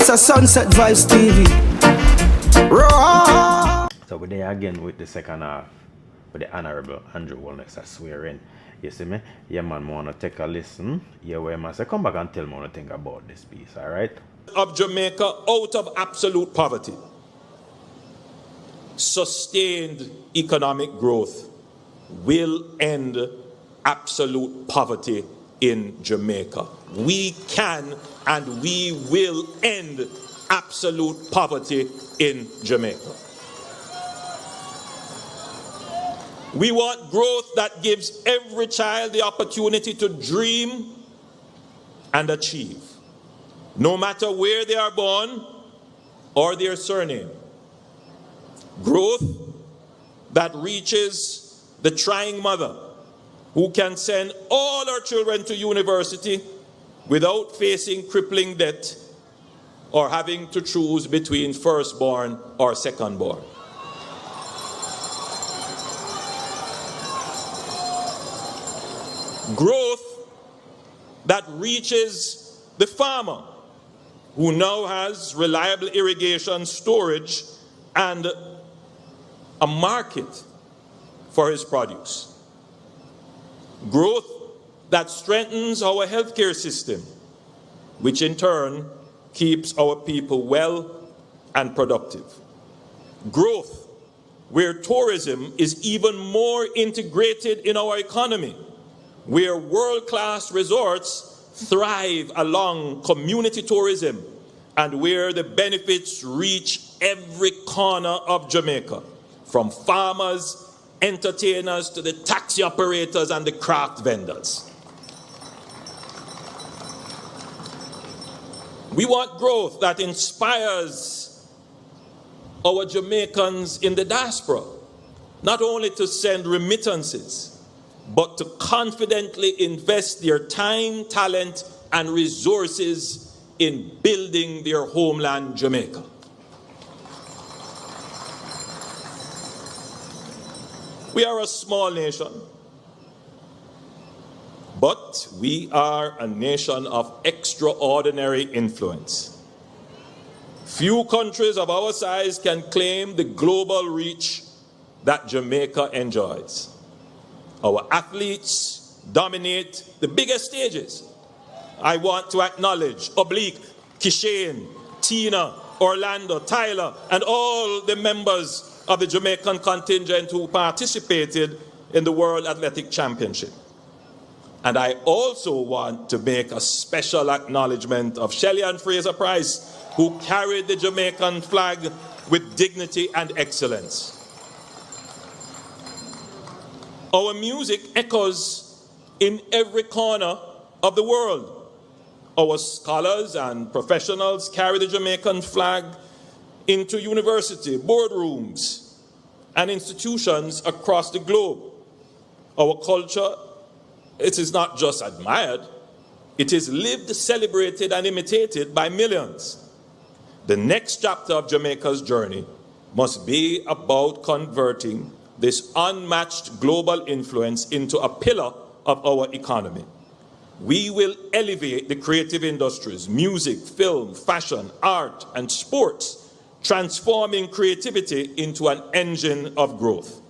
This is Sunset Vibes TV. Raw. So we're there again with the second half with the Honorable Andrew Holness a swearing. You see me? Yeah man, I want to take a listen. Yeah, where I say come back and tell me what you think about this piece, alright? Of Jamaica out of absolute poverty. Sustained economic growth will end absolute poverty in Jamaica. We can and we will end absolute poverty in Jamaica. We want growth that gives every child the opportunity to dream and achieve, no matter where they are born or their surname. Growth that reaches the trying mother who can send all her children to university without facing crippling debt or having to choose between firstborn or secondborn. Growth that reaches the farmer who now has reliable irrigation, storage, and a market for his produce. Growth that strengthens our healthcare system, which in turn keeps our people well and productive. Growth where tourism is even more integrated in our economy, where world-class resorts thrive along community tourism, and where the benefits reach every corner of Jamaica, from farmers, entertainers, to the taxi operators and the craft vendors. We want growth that inspires our Jamaicans in the diaspora, not only to send remittances, but to confidently invest their time, talent, and resources in building their homeland, Jamaica. We are a small nation, but we are a nation of extraordinary influence. Few countries of our size can claim the global reach that Jamaica enjoys. Our athletes dominate the biggest stages. I want to acknowledge Oblique, Kishane, Tina, Orlando, Tyler, and all the members of the Jamaican contingent who participated in the World Athletic Championship. And I also want to make a special acknowledgement of Shelley and Fraser Price, who carried the Jamaican flag with dignity and excellence. Our music echoes in every corner of the world. Our scholars and professionals carry the Jamaican flag into university, boardrooms, and institutions across the globe. Our culture, it is not just admired, it is lived, celebrated, and imitated by millions. The next chapter of Jamaica's journey must be about converting this unmatched global influence into a pillar of our economy. We will elevate the creative industries, music, film, fashion, art, and sports, transforming creativity into an engine of growth.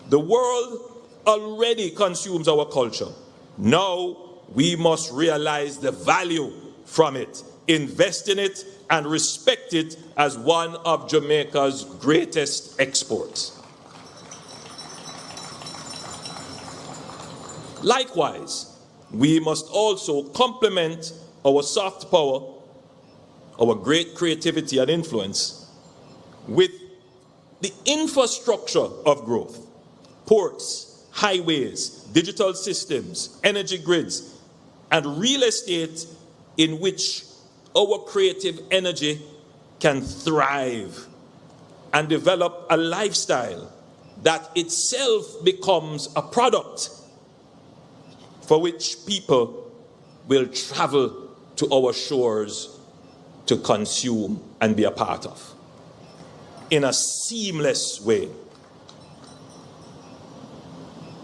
The world already consumes our culture. Now we must realize the value from it, invest in it, and respect it as one of Jamaica's greatest exports. Likewise, we must also complement our soft power, our great creativity and influence, with the infrastructure of growth: ports, highways, digital systems, energy grids, and real estate in which our creative energy can thrive and develop a lifestyle that itself becomes a product for which people will travel to our shores to consume and be a part of in a seamless way.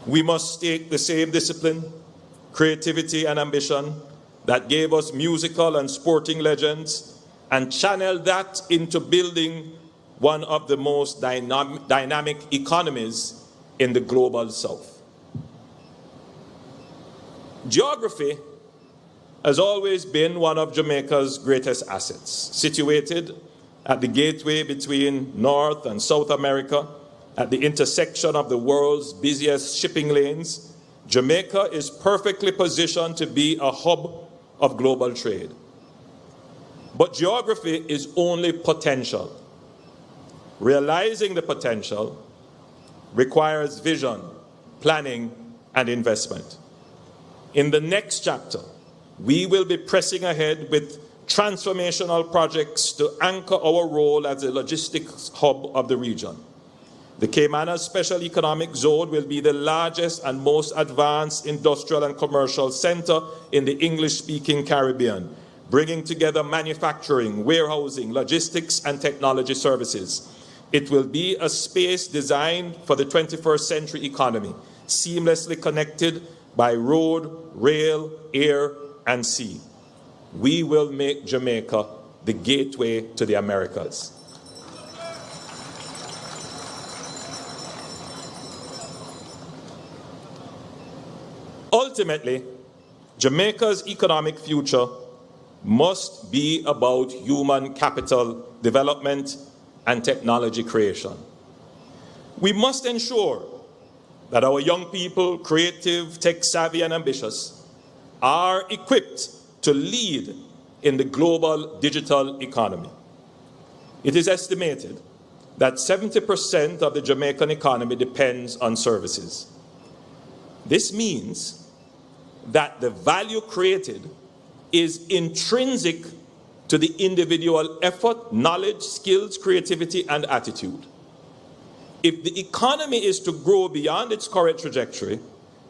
We must take the same discipline, creativity, and ambition that gave us musical and sporting legends and channel that into building one of the most dynamic economies in the global south. Geography has always been one of Jamaica's greatest assets. Situated at the gateway between North and South America, at the intersection of the world's busiest shipping lanes, Jamaica is perfectly positioned to be a hub of global trade. But geography is only potential. Realizing the potential requires vision, planning, and investment. In the next chapter, we will be pressing ahead with transformational projects to anchor our role as a logistics hub of the region. The Caymanas Special Economic Zone will be the largest and most advanced industrial and commercial center in the English-speaking Caribbean, bringing together manufacturing, warehousing, logistics, and technology services. It will be a space designed for the 21st century economy, seamlessly connected by road, rail, air, and sea. We will make Jamaica the gateway to the Americas. Ultimately, Jamaica's economic future must be about human capital development and technology creation. We must ensure that our young people, creative, tech-savvy, and ambitious, are equipped to lead in the global digital economy. It is estimated that 70% of the Jamaican economy depends on services. This means that the value created is intrinsic to the individual effort, knowledge, skills, creativity, and attitude. If the economy is to grow beyond its current trajectory,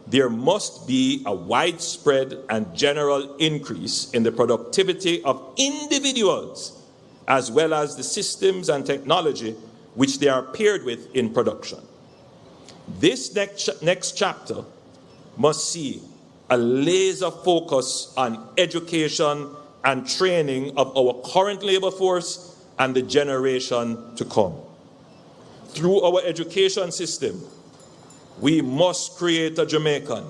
there must be a widespread and general increase in the productivity of individuals, as well as the systems and technology which they are paired with in production. This next chapter must see a laser focus on education and training of our current labor force and the generation to come. Through our education system, we must create a Jamaican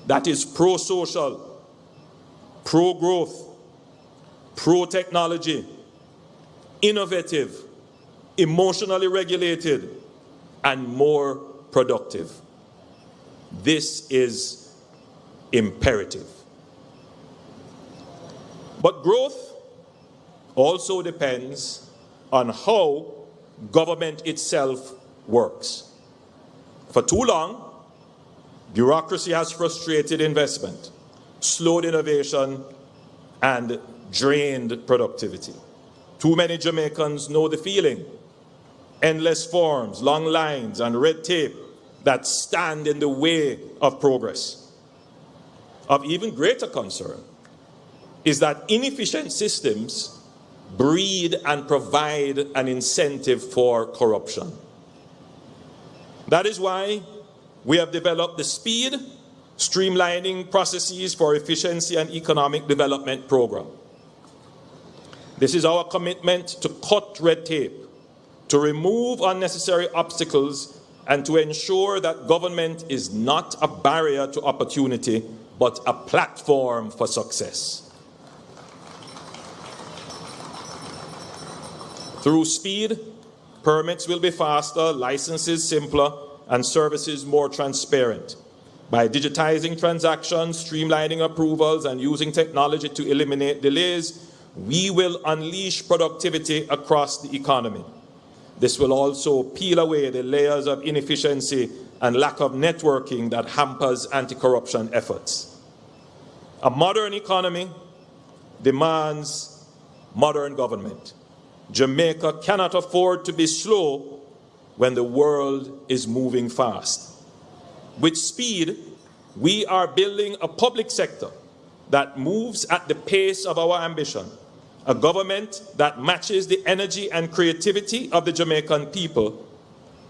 that is pro-social, pro-growth, pro-technology, innovative, emotionally regulated, and more productive. This is imperative. But growth also depends on how government itself works. For too long, bureaucracy has frustrated investment, slowed innovation, and drained productivity. Too many Jamaicans know the feeling. Endless forms, long lines, and red tape that stand in the way of progress. Of even greater concern is that inefficient systems breed and provide an incentive for corruption. That is why we have developed the Speed, Streamlining Processes for Efficiency and Economic Development program. This is our commitment to cut red tape, to remove unnecessary obstacles, and to ensure that government is not a barrier to opportunity, but a platform for success. Through Speed, permits will be faster, licenses simpler, and services more transparent. By digitizing transactions, streamlining approvals, and using technology to eliminate delays, we will unleash productivity across the economy. This will also peel away the layers of inefficiency and lack of networking that hampers anti-corruption efforts. A modern economy demands modern government. Jamaica cannot afford to be slow when the world is moving fast. With Speed, we are building a public sector that moves at the pace of our ambition, a government that matches the energy and creativity of the Jamaican people,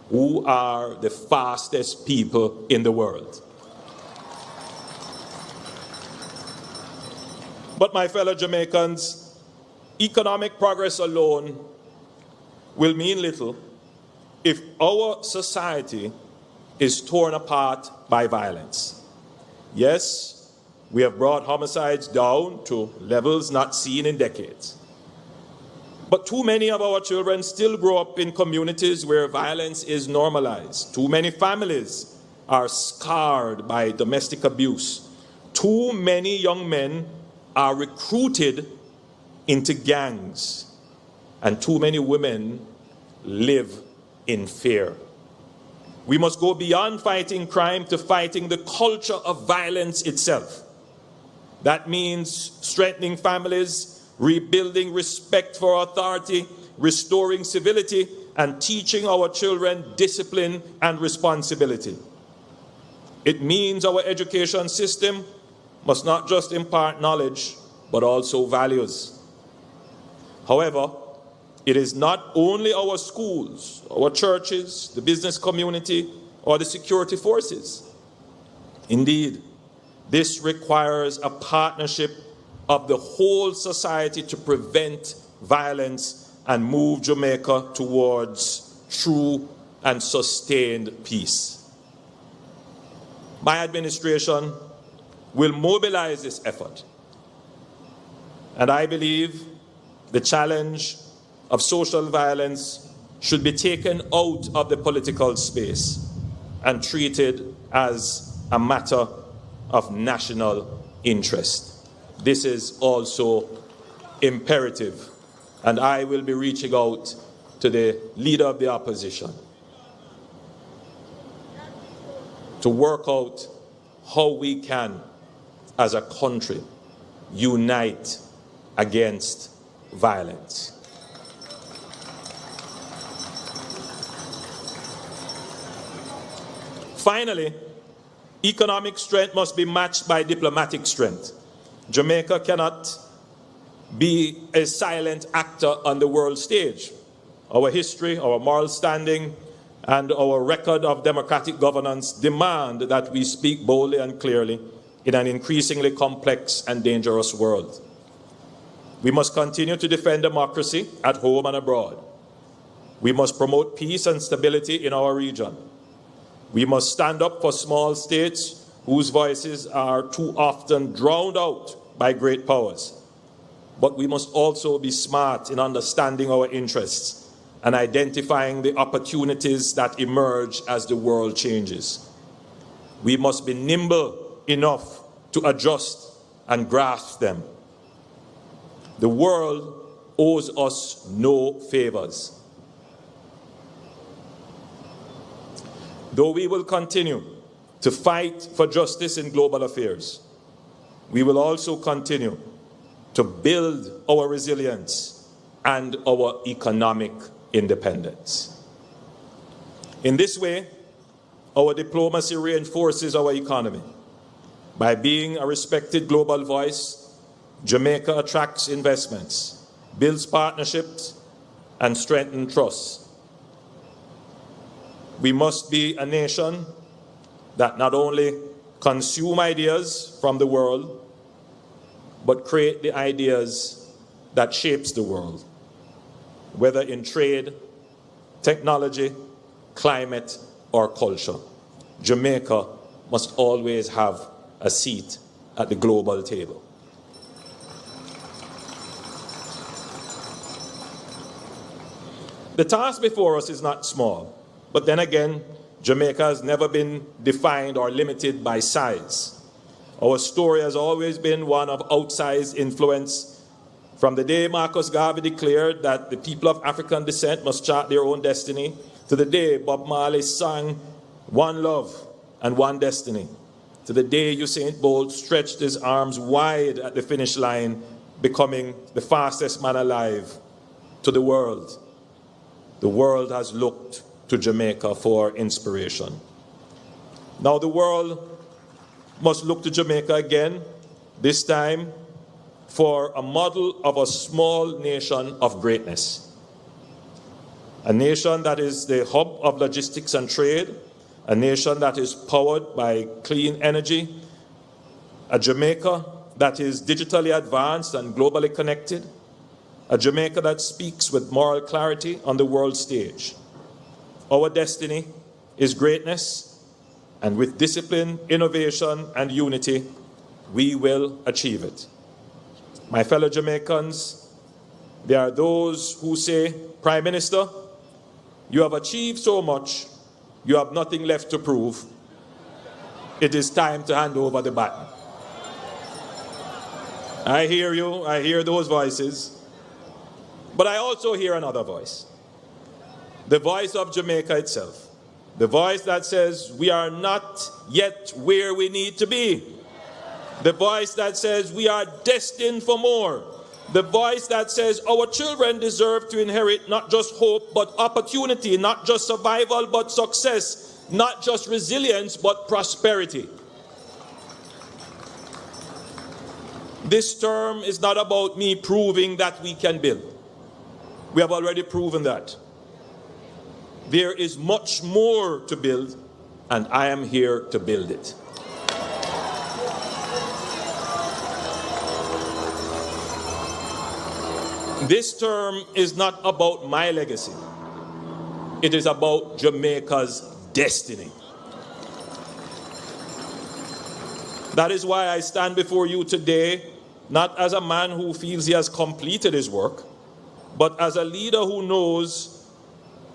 who are the fastest people in the world. But my fellow Jamaicans, economic progress alone will mean little if our society is torn apart by violence. Yes, we have brought homicides down to levels not seen in decades. But too many of our children still grow up in communities where violence is normalized. Too many families are scarred by domestic abuse. Too many young men are recruited into gangs, and too many women live in fear. We must go beyond fighting crime to fighting the culture of violence itself. That means strengthening families, rebuilding respect for authority, restoring civility, and teaching our children discipline and responsibility. It means our education system must not just impart knowledge, but also values. However, it is not only our schools, our churches, the business community, or the security forces. Indeed, this requires a partnership of the whole society to prevent violence and move Jamaica towards true and sustained peace. My administration will mobilize this effort, and I believe the challenge of social violence should be taken out of the political space and treated as a matter of national interest. This is also imperative, and I will be reaching out to the leader of the opposition to work out how we can, as a country, unite against violence. Finally, economic strength must be matched by diplomatic strength. Jamaica cannot be a silent actor on the world stage. Our history, our moral standing, and our record of democratic governance demand that we speak boldly and clearly in an increasingly complex and dangerous world. We must continue to defend democracy at home and abroad. We must promote peace and stability in our region. We must stand up for small states whose voices are too often drowned out by great powers. But we must also be smart in understanding our interests and identifying the opportunities that emerge as the world changes. We must be nimble enough to adjust and grasp them. The world owes us no favors. Though we will continue to fight for justice in global affairs, we will also continue to build our resilience and our economic independence. In this way, our diplomacy reinforces our economy. By being a respected global voice, Jamaica attracts investments, builds partnerships, and strengthens trust. We must be a nation that not only consume ideas from the world, but create the ideas that shapes the world, whether in trade, technology, climate, or culture. Jamaica must always have a seat at the global table. The task before us is not small, but then again, Jamaica has never been defined or limited by size. Our story has always been one of outsized influence. From the day Marcus Garvey declared that the people of African descent must chart their own destiny, to the day Bob Marley sang "One Love and One Destiny," to the day Usain Bolt stretched his arms wide at the finish line, becoming the fastest man alive, to the world. The world has looked to Jamaica for inspiration. Now the world must look to Jamaica again, this time for a model of a small nation of greatness. A nation that is the hub of logistics and trade, a nation that is powered by clean energy, a Jamaica that is digitally advanced and globally connected, a Jamaica that speaks with moral clarity on the world stage. Our destiny is greatness, and with discipline, innovation, and unity, we will achieve it. My fellow Jamaicans, there are those who say, Prime Minister, you have achieved so much, you have nothing left to prove. It is time to hand over the baton. I hear you, I hear those voices, but I also hear another voice. The voice of Jamaica itself. The voice that says we are not yet where we need to be. The voice that says we are destined for more. The voice that says our children deserve to inherit not just hope but opportunity, not just survival but success, not just resilience but prosperity. This term is not about me proving that we can build. We have already proven that. There is much more to build, and I am here to build it. This term is not about my legacy. It is about Jamaica's destiny. That is why I stand before you today, not as a man who feels he has completed his work, but as a leader who knows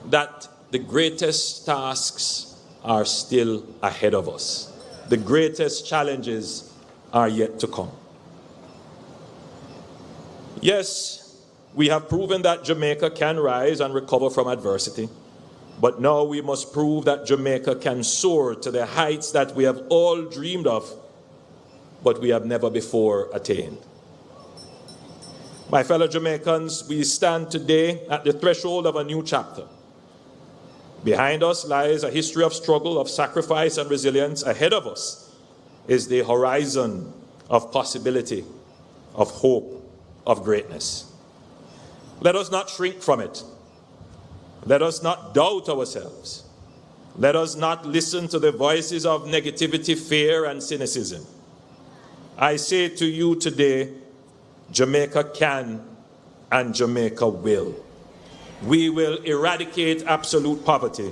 that the greatest tasks are still ahead of us. The greatest challenges are yet to come. Yes, we have proven that Jamaica can rise and recover from adversity, but now we must prove that Jamaica can soar to the heights that we have all dreamed of, but we have never before attained. My fellow Jamaicans, we stand today at the threshold of a new chapter. Behind us lies a history of struggle, of sacrifice and resilience. Ahead of us is the horizon of possibility, of hope, of greatness. Let us not shrink from it. Let us not doubt ourselves. Let us not listen to the voices of negativity, fear, and cynicism. I say to you today, Jamaica can and Jamaica will. We will eradicate absolute poverty.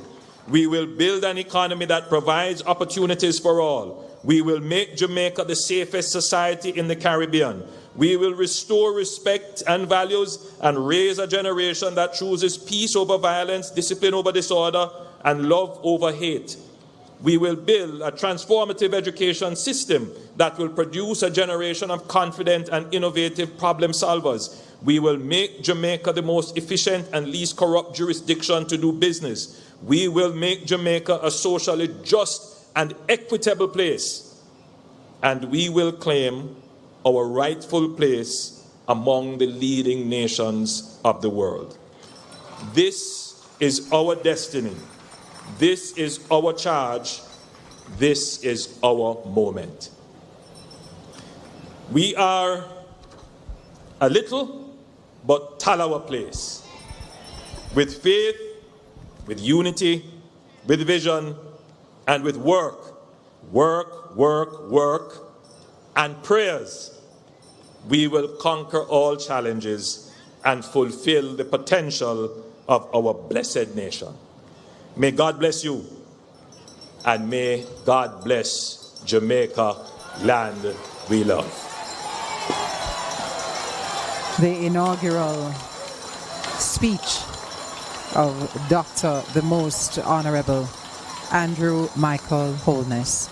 We will build an economy that provides opportunities for all. We will make Jamaica the safest society in the Caribbean. We will restore respect and values and raise a generation that chooses peace over violence, discipline over disorder, and love over hate. We will build a transformative education system that will produce a generation of confident and innovative problem solvers. We will make Jamaica the most efficient and least corrupt jurisdiction to do business. We will make Jamaica a socially just and equitable place. And we will claim our rightful place among the leading nations of the world. This is our destiny. This is our charge. This is our moment. We are a little but Talawa place, with faith, with unity, with vision, and with work, and prayers. We will conquer all challenges and fulfill the potential of our blessed nation. May God bless you, and may God bless Jamaica, land we love. The inaugural speech of Dr. the Most Honorable Andrew Michael Holness.